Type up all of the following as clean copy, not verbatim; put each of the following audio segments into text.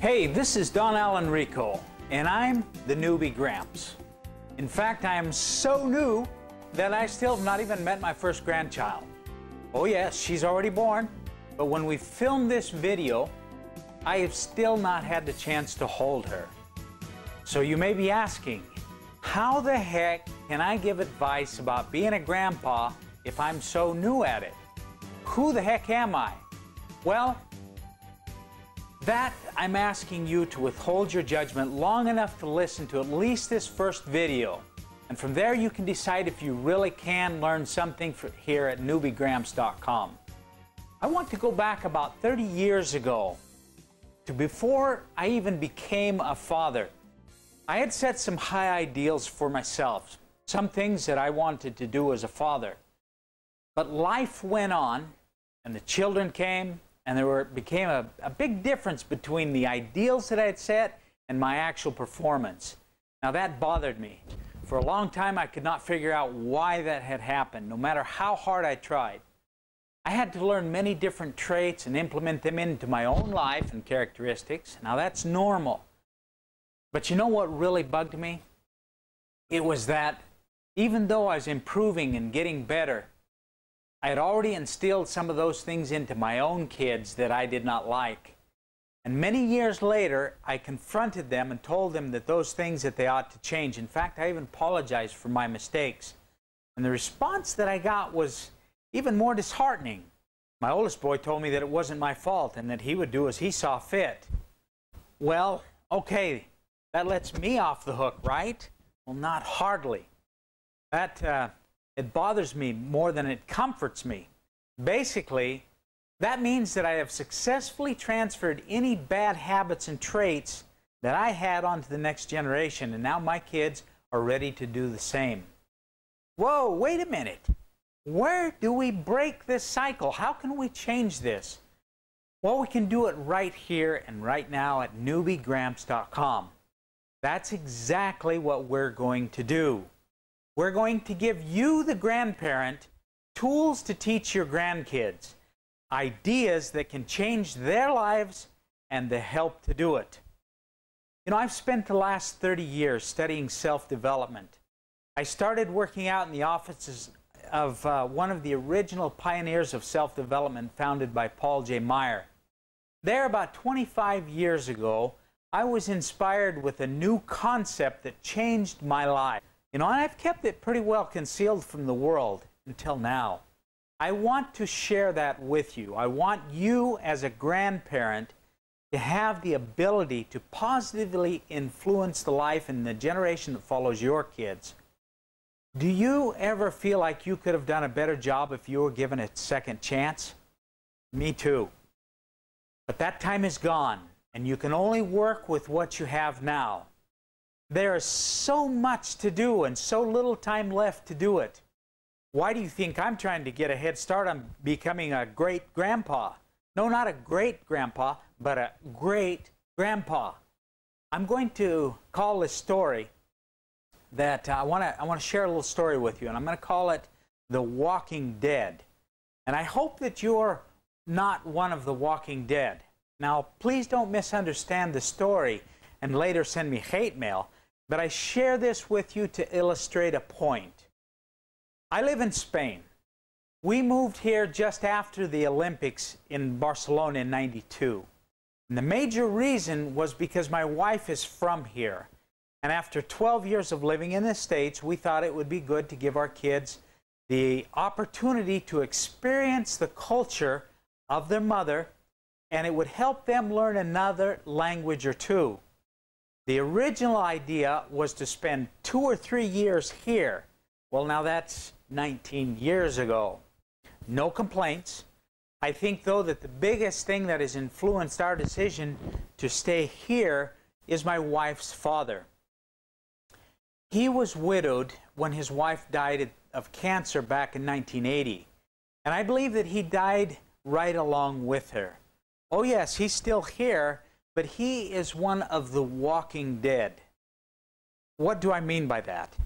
Hey, this is Don Allen Rico, and I'm the Newbie Gramps. In fact, I am so new that I still have not even met my first grandchild. Oh yes, she's already born, but when we filmed this video, I have still not had the chance to hold her. So you may be asking, how the heck can I give advice about being a grandpa if I'm so new at it? Who the heck am I? Well, that I'm asking you to withhold your judgment long enough to listen to at least this first video. And from there you can decide if you really can learn something here at NewbieGramps.com. I want to go back about 30 years ago to before I even became a father. I had set some high ideals for myself, some things that I wanted to do as a father. But life went on, and the children came, and there became a big difference between the ideals that I had set and my actual performance. Now that bothered me. For a long time I could not figure out why that had happened, no matter how hard I tried. I had to learn many different traits and implement them into my own life and characteristics. Now that's normal. But you know what really bugged me? It was that even though I was improving and getting better, I had already instilled some of those things into my own kids that I did not like. And many years later, I confronted them and told them that those things that they ought to change. In fact, I even apologized for my mistakes. And the response that I got was even more disheartening. My oldest boy told me that it wasn't my fault and that he would do as he saw fit. Well, okay, that lets me off the hook, right? Well, not hardly. It bothers me more than it comforts me. Basically, that means that I have successfully transferred any bad habits and traits that I had onto the next generation, and now my kids are ready to do the same. Whoa, wait a minute. Where do we break this cycle? How can we change this? Well, we can do it right here and right now at NewbieGramps.com. That's exactly what we're going to do. We're going to give you, the grandparent, tools to teach your grandkids, ideas that can change their lives and the help to do it. You know, I've spent the last 30 years studying self-development. I started working out in the offices of one of the original pioneers of self-development founded by Paul J. Meyer. There, about 25 years ago, I was inspired with a new concept that changed my life. You know, and I've kept it pretty well concealed from the world until now. I want to share that with you. I want you as a grandparent to have the ability to positively influence the life and the generation that follows your kids. Do you ever feel like you could have done a better job if you were given a second chance? Me too. But that time is gone, and you can only work with what you have now. There is so much to do and so little time left to do it. Why do you think I'm trying to get a head start on becoming a great grandpa? No, not a great grandpa, but a great grandpa. I'm going to call this story that I want to share a little story with you, and I'm going to call it The Walking Dead. And I hope that you're not one of the Walking Dead. Now, please don't misunderstand the story and later send me hate mail. But I share this with you to illustrate a point. I live in Spain. We moved here just after the Olympics in Barcelona in '92. And the major reason was because my wife is from here. And after 12 years of living in the States, we thought it would be good to give our kids the opportunity to experience the culture of their mother, and it would help them learn another language or two. The original idea was to spend 2 or 3 years here. Well, now that's 19 years ago. No complaints. I think, though, that the biggest thing that has influenced our decision to stay here is my wife's father. He was widowed when his wife died of cancer back in 1980. And I believe that he died right along with her. Oh yes, he's still here, but he is one of the walking dead. What do I mean by that?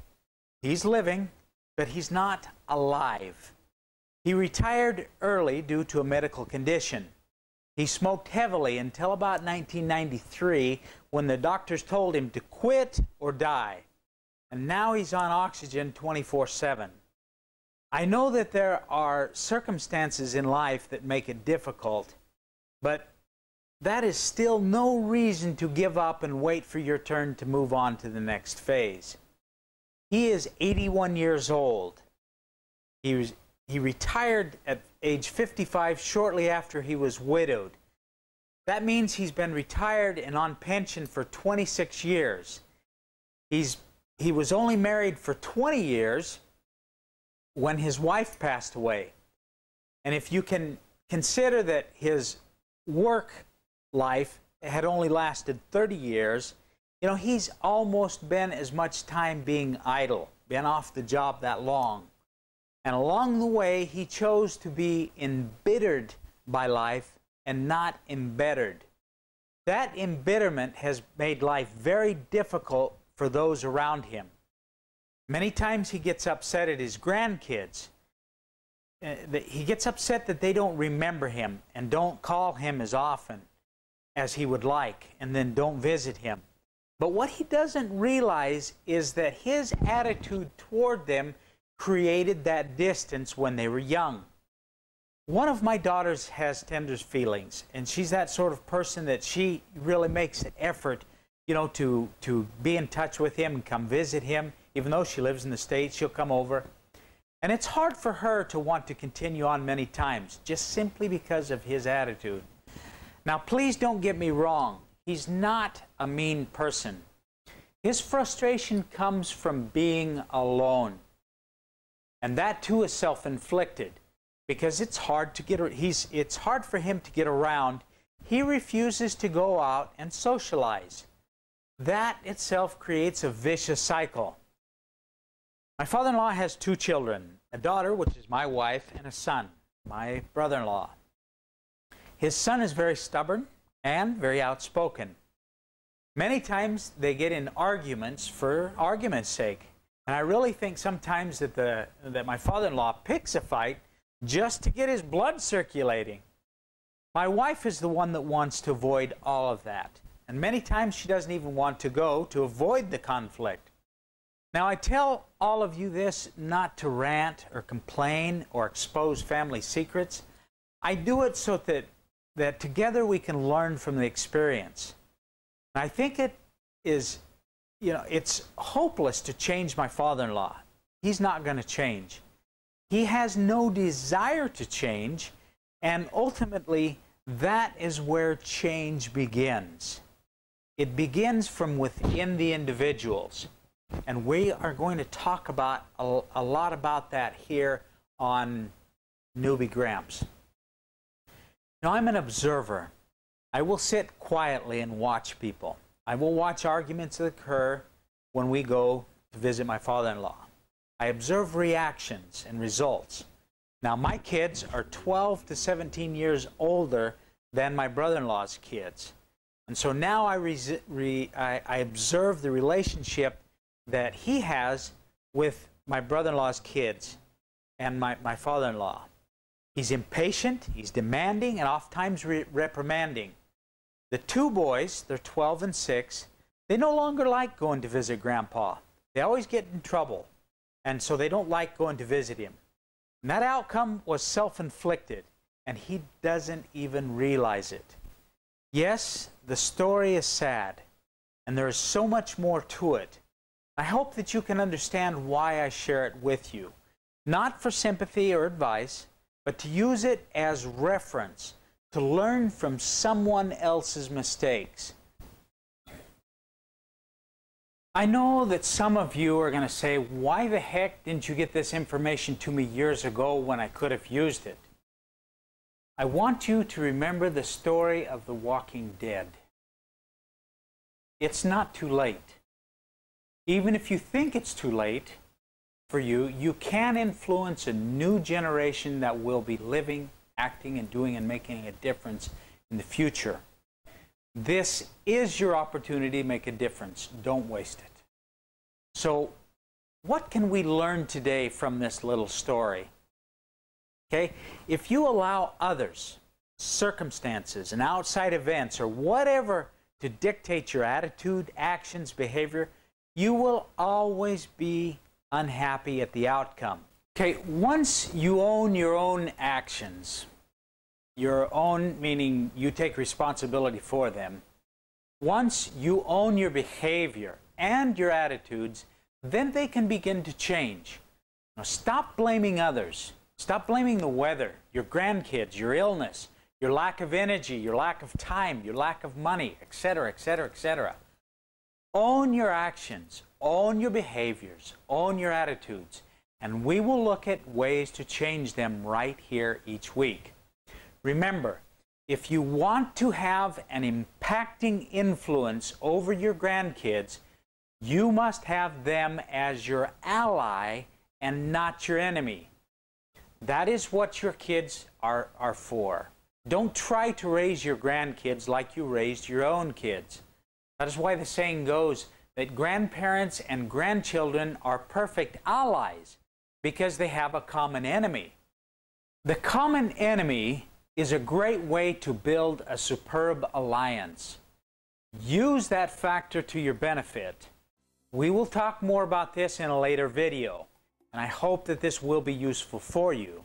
He's living, but he's not alive. He retired early due to a medical condition. He smoked heavily until about 1993 when the doctors told him to quit or die. And now he's on oxygen 24/7. I know that there are circumstances in life that make it difficult, but that is still no reason to give up and wait for your turn to move on to the next phase. He is 81 years old. He retired at age 55 shortly after he was widowed. That means he's been retired and on pension for 26 years. He was only married for 20 years when his wife passed away. And if you can consider that his work life had only lasted 30 years, you know, he's almost been as much time being idle, been off the job that long. And along the way, he chose to be embittered by life and not embittered. That embitterment has made life very difficult for those around him. Many times he gets upset at his grandkids. He gets upset that they don't remember him and don't call him as often as he would like, and then don't visit him. But what he doesn't realize is that his attitude toward them created that distance when they were young. One of my daughters has tender feelings, and she's that sort of person that she really makes an effort, you know, to be in touch with him and come visit him. Even though she lives in the States, she'll come over. And it's hard for her to want to continue on many times, just simply because of his attitude. Now, please don't get me wrong. He's not a mean person. His frustration comes from being alone. And that, too, is self-inflicted, because it's hard for him to get around. He refuses to go out and socialize. That itself creates a vicious cycle. My father-in-law has 2 children, a daughter, which is my wife, and a son, my brother-in-law. His son is very stubborn and very outspoken. Many times they get in arguments for argument's sake. And I really think sometimes that my father-in-law picks a fight just to get his blood circulating. My wife is the one that wants to avoid all of that. And many times she doesn't even want to go to avoid the conflict. Now, I tell all of you this not to rant or complain or expose family secrets. I do it so that together we can learn from the experience. And I think it is, you know, it's hopeless to change my father-in-law. He's not going to change. He has no desire to change, and ultimately, that is where change begins. It begins from within the individuals. And we are going to talk about a lot about that here on NewbieGramps. Now, I'm an observer. I will sit quietly and watch people. I will watch arguments that occur when we go to visit my father-in-law. I observe reactions and results. Now, my kids are 12 to 17 years older than my brother-in-law's kids. And so now I observe the relationship that he has with my brother-in-law's kids and my father-in-law. He's impatient, he's demanding, and oftentimes reprimanding. The 2 boys, they're 12 and 6, they no longer like going to visit Grandpa. They always get in trouble, and so they don't like going to visit him. And that outcome was self-inflicted, and he doesn't even realize it. Yes, the story is sad, and there is so much more to it. I hope that you can understand why I share it with you, not for sympathy or advice, but to use it as reference, to learn from someone else's mistakes. I know that some of you are going to say, why the heck didn't you get this information to me years ago when I could have used it? I want you to remember the story of the Walking Dead. It's not too late. Even if you think it's too late for you, you can influence a new generation that will be living, acting, and doing and making a difference in the future. This is your opportunity to make a difference. Don't waste it. So, what can we learn today from this little story? Okay, if you allow others circumstances and outside events or whatever to dictate your attitude, actions, behavior, you will always be unhappy at the outcome. Okay, once you own your own actions, your own meaning you take responsibility for them, once you own your behavior and your attitudes, then they can begin to change. Now, stop blaming others. Stop blaming the weather, your grandkids, your illness, your lack of energy, your lack of time, your lack of money, etc., etc., etc. Own your actions, own your behaviors, own your attitudes, and we will look at ways to change them right here each week. Remember, if you want to have an impacting influence over your grandkids, you must have them as your ally and not your enemy. That is what your kids are for. Don't try to raise your grandkids like you raised your own kids. That is why the saying goes that grandparents and grandchildren are perfect allies because they have a common enemy. The common enemy is a great way to build a superb alliance. Use that factor to your benefit. We will talk more about this in a later video, and I hope that this will be useful for you.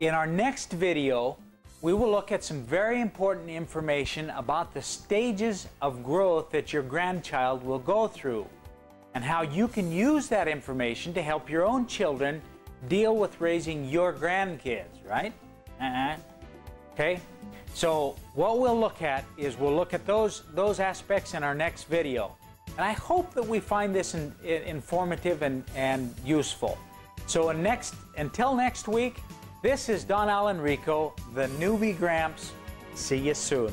In our next video, we will look at some very important information about the stages of growth that your grandchild will go through and how you can use that information to help your own children deal with raising your grandkids, right? Okay? So what we'll look at is we'll look at those aspects in our next video. And I hope that we find this informative and useful. So until next week, this is Don Alan Rico, the Newbie Gramps. See you soon.